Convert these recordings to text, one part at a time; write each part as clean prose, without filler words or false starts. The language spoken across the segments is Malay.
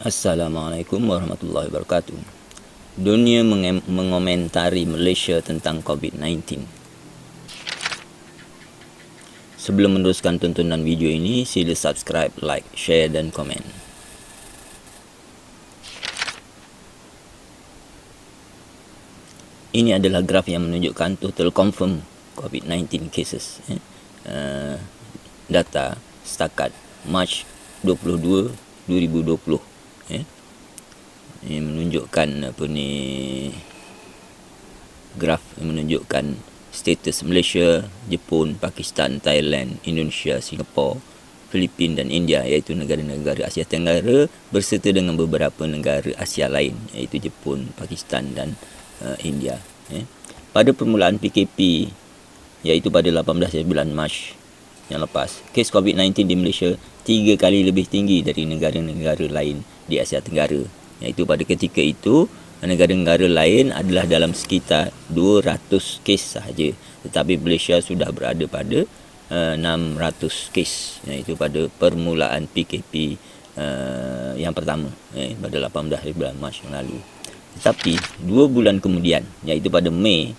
Assalamualaikum warahmatullahi wabarakatuh. Dunia mengomentari Malaysia tentang COVID-19. Sebelum meneruskan tontonan video ini, sila subscribe, like, share dan komen. Ini adalah graf yang menunjukkan total confirm COVID-19 cases. Data setakat Mac 22, 2020. Ini menunjukkan graf yang menunjukkan status Malaysia, Jepun, Pakistan, Thailand, Indonesia, Singapura, Filipina dan India, iaitu negara-negara Asia Tenggara berserta dengan beberapa negara Asia lain, iaitu Jepun, Pakistan dan India. Pada permulaan PKP, iaitu pada 18 bulan Mac yang lepas, kes COVID-19 di Malaysia 3 kali lebih tinggi dari negara-negara lain di Asia Tenggara, iaitu pada ketika itu negara-negara lain adalah dalam sekitar 200 kes sahaja, tetapi Malaysia sudah berada pada 600 kes, iaitu pada permulaan PKP yang pertama pada 18 bulan Mac yang lalu. Tetapi 2 bulan kemudian, iaitu pada Mei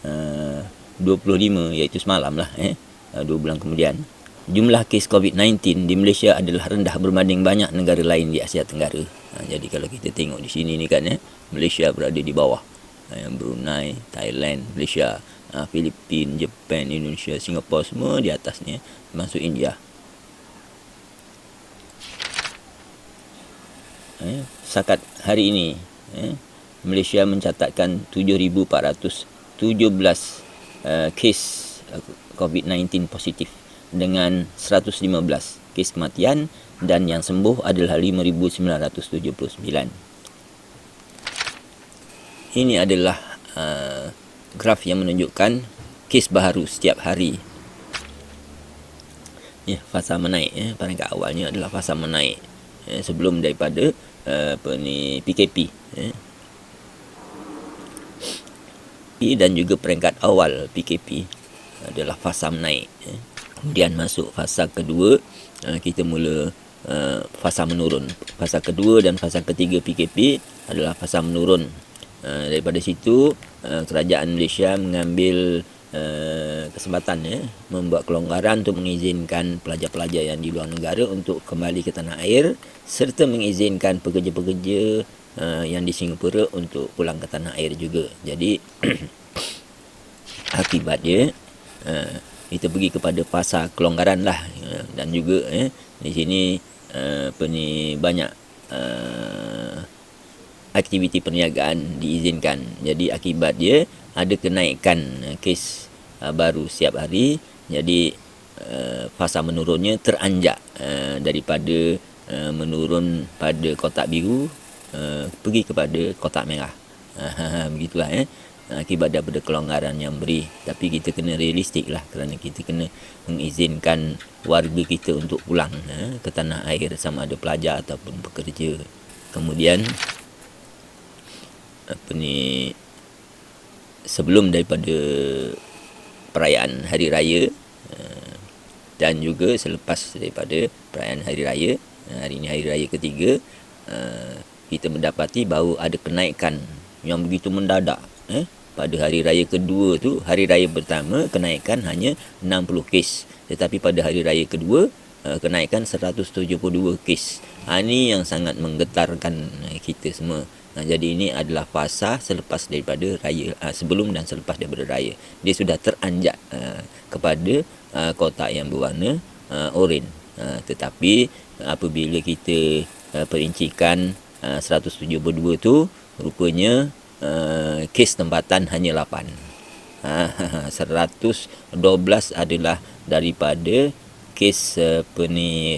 25, iaitu semalam lah, 2 bulan kemudian, jumlah kes COVID-19 di Malaysia adalah rendah berbanding banyak negara lain di Asia Tenggara. Jadi kalau kita tengok di sini ni kan, Malaysia berada di bawah, Brunei, Thailand, Malaysia, Filipina, Jepun, Indonesia, Singapura semua di atasnya, termasuk India. Setakat hari ini, Malaysia mencatatkan 7,417 kes COVID-19 positif dengan 115 kes kematian, dan yang sembuh adalah 5,979. Ini adalah graf yang menunjukkan kes baru setiap hari. Fasa menaik, peringkat awalnya adalah fasa menaik sebelum daripada PKP. Dan juga peringkat awal PKP adalah fasa menaik. Kemudian masuk fasa kedua, kita mula fasa menurun. Fasa kedua dan fasa ketiga PKP adalah fasa menurun. Daripada situ, kerajaan Malaysia mengambil kesempatan membuat kelonggaran untuk mengizinkan pelajar-pelajar yang di luar negara untuk kembali ke tanah air, serta mengizinkan pekerja-pekerja yang di Singapura untuk pulang ke tanah air juga. Jadi akibatnya kita pergi kepada fasa kelonggaran lah, dan juga di sini banyak aktiviti perniagaan diizinkan. Jadi akibat dia ada kenaikan kes baru setiap hari. Jadi fasa menurunnya teranjak daripada menurun pada kotak biru pergi kepada kotak merah. Begitulah akibat daripada kelonggaran yang beri. Tapi kita kena realistik lah, kerana kita kena mengizinkan warga kita untuk pulang ke tanah air, sama ada pelajar ataupun pekerja. Kemudian sebelum daripada perayaan hari raya dan juga selepas daripada perayaan hari raya, hari ini hari raya ketiga, kita mendapati bahawa ada kenaikan yang begitu mendadak. Pada hari raya kedua tu, hari raya pertama kenaikan hanya 60 kes, tetapi pada hari raya kedua kenaikan 172 kes. Ini yang sangat menggetarkan kita semua. Jadi ini adalah fasa selepas daripada raya, sebelum dan selepas daripada raya. Dia sudah teranjak kepada kotak yang berwarna oranye. Tetapi apabila kita perincikan 172 tu, rupanya kes tempatan hanya 8. 112 adalah daripada kes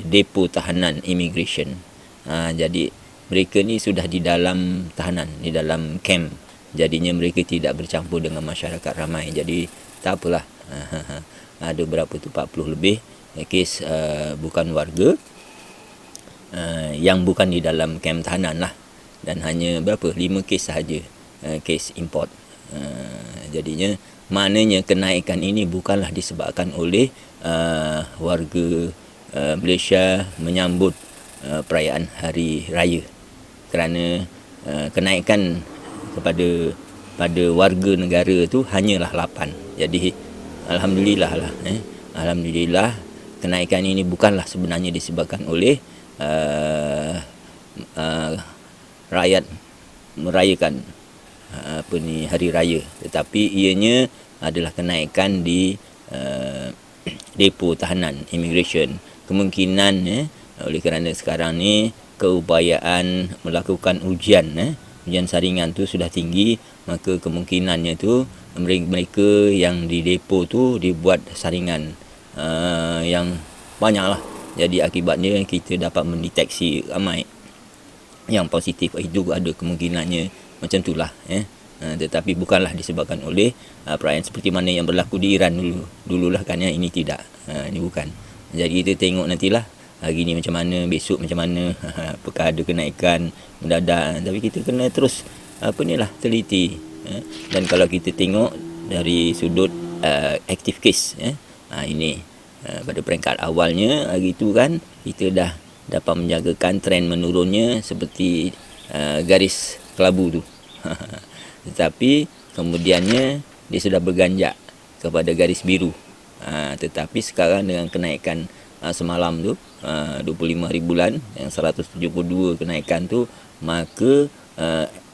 depo tahanan immigration. Jadi mereka ni sudah di dalam tahanan, di dalam camp. Jadinya mereka tidak bercampur dengan masyarakat ramai. Jadi tak apalah. Ada berapa tu, 40 lebih kes bukan warga yang bukan di dalam camp tahanan lah. Dan hanya berapa, 5 kes sahaja kes import. Jadinya maknanya kenaikan ini bukanlah disebabkan oleh warga Malaysia menyambut perayaan hari raya. kerana kenaikan pada warga negara tu hanyalah 8. Jadi alhamdulillah lah, alhamdulillah kenaikan ini bukanlah sebenarnya disebabkan oleh rakyat merayakan hari raya, tetapi ianya adalah kenaikan di depo tahanan immigration. Kemungkinan oleh kerana sekarang ni keupayaan melakukan ujian saringan tu sudah tinggi, maka kemungkinannya tu mereka yang di depo tu dibuat saringan yang banyaklah. Jadi akibatnya kita dapat mendeteksi ramai yang positif. Itu ada kemungkinannya macam itulah. Tetapi bukanlah disebabkan oleh perayaan seperti mana yang berlaku di Iran dululah kan, ini tidak, ini bukan. Jadi kita tengok nantilah hari ni macam mana, besok macam mana, apakah ada kenaikan mendadak. Tapi kita kena terus teliti. Dan kalau kita tengok dari sudut active case, ini pada peringkat awalnya hari itu kan kita dah dapat menjagakan trend menurunnya seperti garis kelabu tu. Tetapi kemudiannya dia sudah berganjak kepada garis biru. Tetapi sekarang dengan kenaikan semalam tu 25 ribuan yang 172 kenaikan tu, maka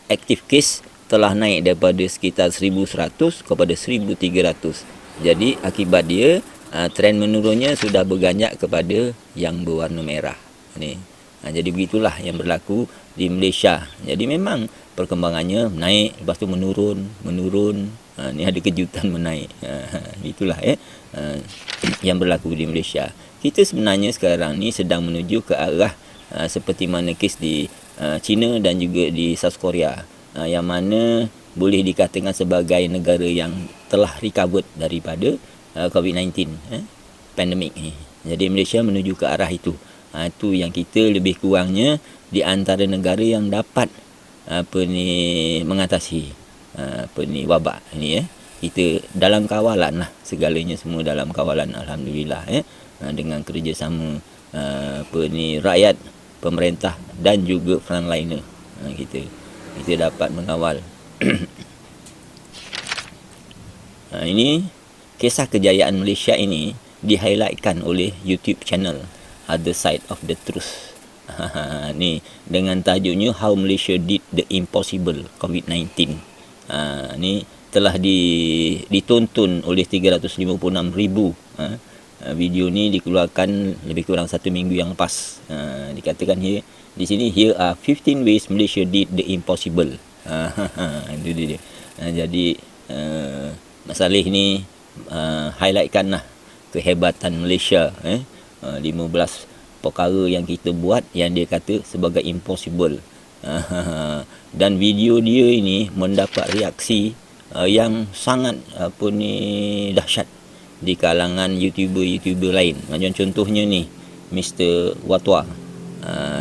active case telah naik daripada sekitar 1100 kepada 1300. Jadi akibat dia trend menurunnya sudah berganjak kepada yang berwarna merah ni. Jadi begitulah yang berlaku di Malaysia. Jadi memang perkembangannya naik, lepas tu menurun. Ni ada kejutan menaik. Itulah yang berlaku di Malaysia. Kita sebenarnya sekarang ni sedang menuju ke arah seperti mana kes di China dan juga di South Korea, yang mana boleh dikatakan sebagai negara yang telah recovered daripada COVID-19 pandemik ni. Jadi Malaysia menuju ke arah itu. Itu yang kita lebih kurangnya di antara negara yang dapat mengatasi wabak ini. Kita dalam kawalan lah, segalanya semua dalam kawalan, alhamdulillah, dengan kerjasama rakyat, pemerintah dan juga frontliner. Kita dapat mengawal. Ini kisah kejayaan Malaysia ini di-highlightkan oleh YouTube channel Other Side of the Truth. Ni dengan tajuknya How Malaysia Did the Impossible COVID-19. Ni telah ditonton oleh 356,000. Video ni dikeluarkan lebih kurang 1 minggu yang lepas. Dikatakan di sini, here are 15 ways Malaysia did the impossible. Itu dia. Jadi masalah ni highlightkanlah kehebatan Malaysia. 15 perkara yang kita buat yang dia kata sebagai impossible. Dan video dia ini mendapat reaksi yang sangat dahsyat di kalangan YouTuber lain. Macam contohnya ni Mr. Watwa.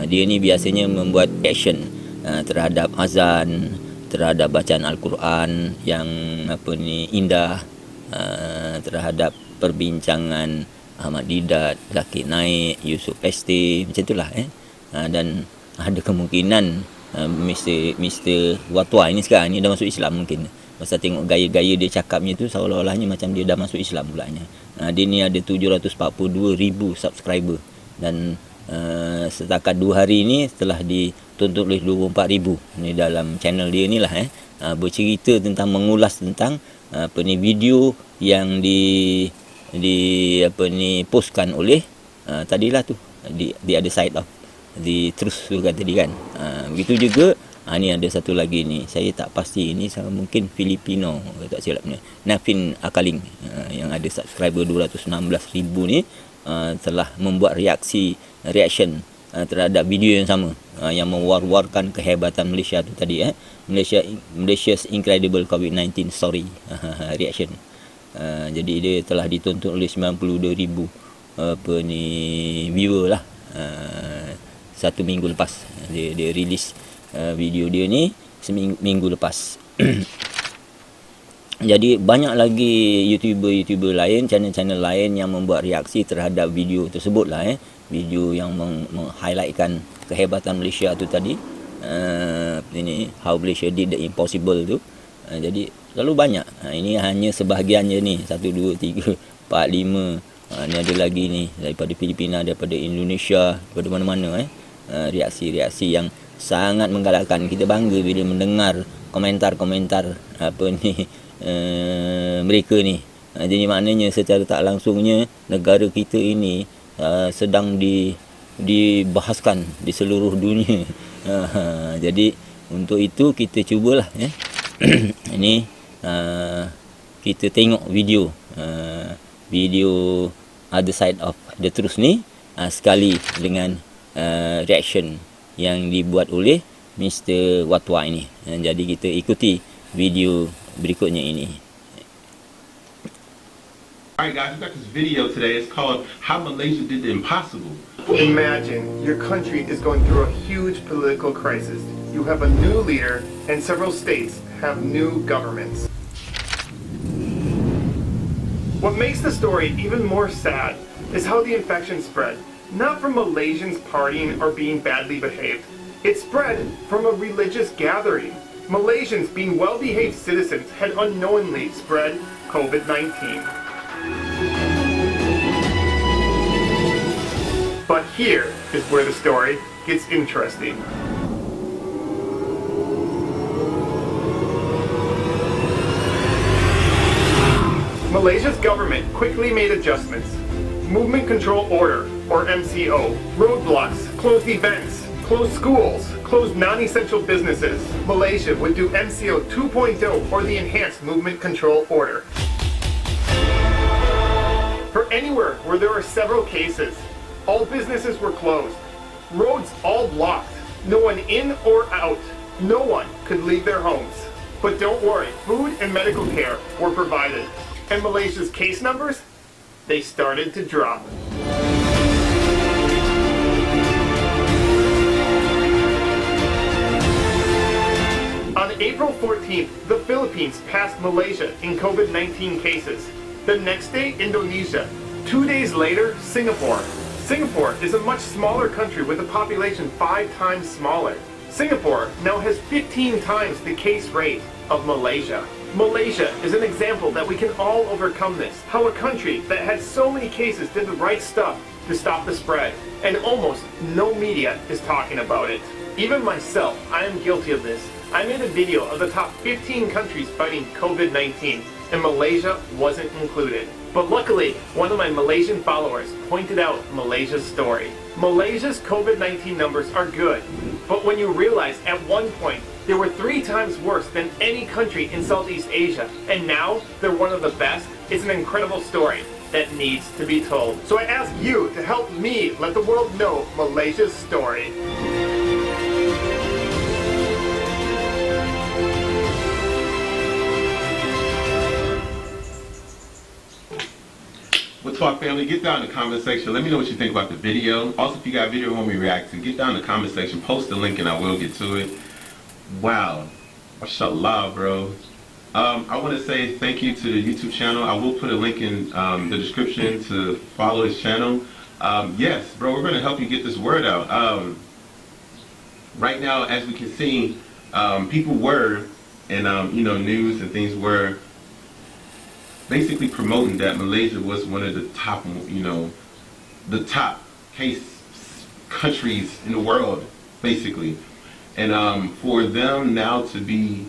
Dia ni biasanya membuat reaction terhadap azan, terhadap bacaan Al-Quran yang indah, terhadap perbincangan Ahmad Didat, Zakir Naik, Yusuf Pesti, macam itulah. Dan ada kemungkinan Mr. Watwa ini sekarang ni dah masuk Islam mungkin. Pasal tengok gaya-gaya dia cakapnya tu seolah-olahnya macam dia dah masuk Islam pulanya. Dia ni ada 742,000 subscriber dan setakat 2 hari ni telah ditonton oleh 24,000 ni dalam channel dia ni lah. Bercerita tentang, mengulas tentang video yang postkan oleh tadilah tu di other side of the truth tu kata dia kan. Begitu juga ni ada satu lagi ni, saya tak pasti ini mungkin Filipino tak silapnya, Navin Akaling, yang ada subscriber 216,000 ni telah membuat reaction terhadap video yang sama, yang mewar-warkan kehebatan Malaysia tu tadi, Malaysia's Incredible COVID-19 Story reaction. Jadi dia telah ditonton oleh 92,000 viewer lah. 1 minggu lepas dia release video dia ni, seminggu lepas. Jadi banyak lagi YouTuber lain, channel-channel lain yang membuat reaksi terhadap video tersebut lah, video yang meng-highlightkan kehebatan Malaysia tu tadi. ini how Malaysia did the impossible tu. Jadi terlalu banyak. Ini hanya sebahagian je ni, 1 2 3 4 5. Ni ada lagi ni daripada Filipina, daripada Indonesia, daripada mana-mana reaksi-reaksi yang sangat menggalakkan. Kita bangga bila mendengar komentar-komentar apa ni mereka ni. Jadi maknanya secara tak langsungnya negara kita ini sedang dibahaskan di seluruh dunia. Jadi untuk itu kita cubalah ini kita tengok video other side of the truth ni sekali dengan reaction yang dibuat oleh Mr. Watwa ini. Jadi kita ikuti video berikutnya ini. Alright guys, we got this video today. It's called How Malaysia Did the Impossible. Imagine your country is going through a huge political crisis. You have a new leader and several states have new governments. What makes the story even more sad is how the infection spread. Not from Malaysians partying or being badly behaved. It spread from a religious gathering. Malaysians, being well-behaved citizens, had unknowingly spread COVID-19. But here is where the story gets interesting. Malaysia's government quickly made adjustments. Movement Control Order, or MCO, roadblocks, closed events, closed schools, closed non-essential businesses. Malaysia would do MCO 2.0 or the Enhanced Movement Control Order. For anywhere where there are several cases, all businesses were closed. Roads all blocked. No one in or out. No one could leave their homes. But don't worry, food and medical care were provided. And Malaysia's case numbers, they started to drop. On April 14th, the Philippines passed Malaysia in COVID-19 cases. The next day, Indonesia. 2 days later, Singapore. Singapore is a much smaller country with a population 5 times smaller. Singapore now has 15 times the case rate of Malaysia. Malaysia is an example that we can all overcome this. How a country that had so many cases did the right stuff to stop the spread, and almost no media is talking about it. Even myself, I am guilty of this. I made a video of the top 15 countries fighting COVID-19, and Malaysia wasn't included. But luckily, one of my Malaysian followers pointed out Malaysia's story. Malaysia's COVID-19 numbers are good, but when you realize at one point they were 3 times worse than any country in Southeast Asia, and now they're one of the best, it's an incredible story that needs to be told. So I ask you to help me let the world know Malaysia's story. What's up, family? Get down in the comment section. Let me know what you think about the video. Also, if you got a video you want me to react to, get down in the comment section. Post the link and I will get to it. Wow. Mashallah, bro. I want to say thank you to the YouTube channel. I will put a link in the description to follow his channel. Yes, bro, we're going to help you get this word out. Right now, as we can see, people were, and news and things were basically promoting that Malaysia was one of the top, the top case countries in the world, basically. And for them now to be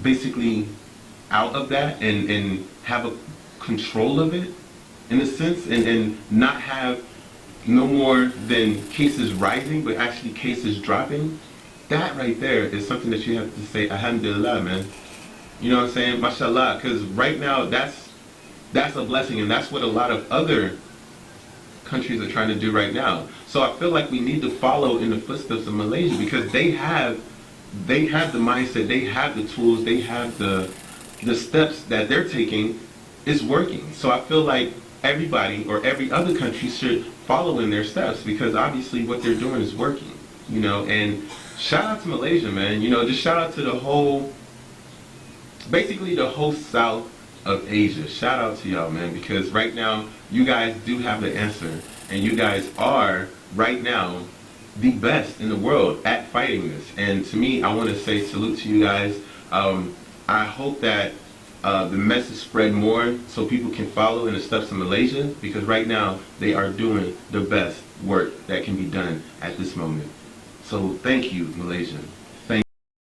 basically out of that and have a control of it, in a sense, and not have no more than cases rising, but actually cases dropping, that right there is something that you have to say, alhamdulillah, man. You know what I'm saying? Mashallah, because right now that's a blessing, and that's what a lot of other countries are trying to do right now. So I feel like we need to follow in the footsteps of Malaysia, because they have the mindset, they have the tools, they have the steps that they're taking is working. So I feel like everybody or every other country should follow in their steps, because obviously what they're doing is working. And shout out to Malaysia, man. Just shout out to the whole, basically the whole South of Asia. Shout out to y'all, man, because right now you guys do have the answer, and you guys are right now the best in the world at fighting this. And to me, I want to say salute to you guys. I hope that the message spread more so people can follow in the steps of Malaysia, because right now they are doing the best work that can be done at this moment. So thank you, Malaysia.